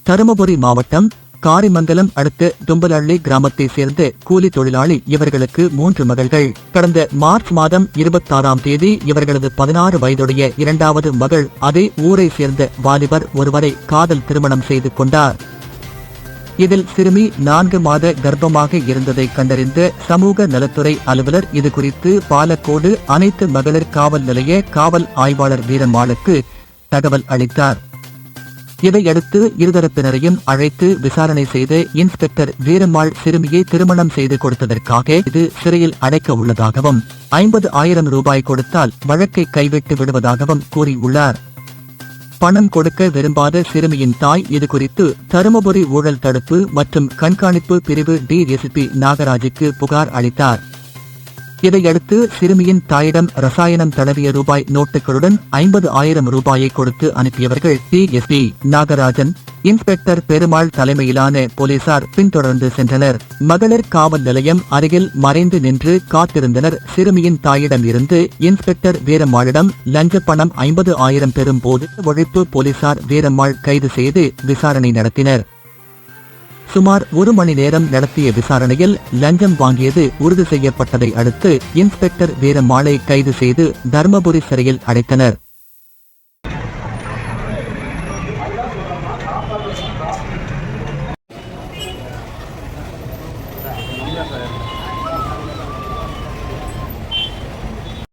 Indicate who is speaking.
Speaker 1: தருமபுரி மாவட்டம் காரிமங்கலம் அடுத்த தும்பலள்ளி கிராமத்தை சேர்ந்த கூலி தொழிலாளி. இவர்களுக்கு 3 மகள்கள். கடந்த மார்ச் மாதம் 26ஆம் தேதி இவர்களது 16 வயதுடைய இரண்டாவது மகள் அதே ஊரை சேர்ந்த வாலிபர் ஒருவரை காதல் திருமணம் செய்து கொண்டார். இதில் சிறுமி 4 மாத கர்ப்பமாக இருந்ததை கண்டறிந்த சமூக நலத்துறை அலுவலர் இதுகுறித்து பாலக்கோடு அனைத்து மகளிர் காவல் நிலைய காவல் ஆய்வாளர் வீரம்மாளுக்கு தகவல் அளித்தார். இதையடுத்து இருதரப்பினரையும் அழைத்து விசாரணை செய்த இன்ஸ்பெக்டர் வீரம்மாள் சிறுமியை திருமணம் செய்து கொடுத்ததற்காக இது சிறையில் அடைக்க உள்ளதாகவும் 50,000 ரூபாய் கொடுத்தால் வழக்கை கைவிட்டு விடுவதாகவும் கூறியுள்ளார். பணம் கொடுக்க விரும்பாத சிறுமியின் தாய் இதுகுறித்து தருமபுரி ஊழல் தடுப்பு மற்றும் கண்காணிப்பு பிரிவு டிஎஸ்பி நாகராஜுக்கு புகார் அளித்தார். இதையடுத்து சிறுமியின் தாயிடம் ரசாயனம் தடவிய ரூபாய் நோட்டுகளுடன் 50,000 ரூபாயை கொடுத்து அனுப்பியவர்கள் டிஎஸ்பி நாகராஜன், இன்ஸ்பெக்டர் பெருமாள் தலைமையிலான போலீசார் பின்தொடர்ந்து சென்றனர். மகளிர் காவல் நிலையம் அருகில் மறைந்து நின்று காத்திருந்தனர். சிறுமியின் தாயிடம் இருந்து இன்ஸ்பெக்டர் வீரம்மாளிடம் லஞ்ச பணம் 50,000 பெறும் போது ஒழிப்பு போலீசார் வீரம்மாள் கைது செய்து விசாரணை நடத்தினர். சுமார் 1 மணி நேரம் நடத்திய விசாரணையில் லஞ்சம் வாங்கியது உறுதி செய்யப்பட்டதை அடுத்து இன்ஸ்பெக்டர் வீரம்மாளை கைது செய்து தர்மபுரி சிறையில் அடைத்தனர்.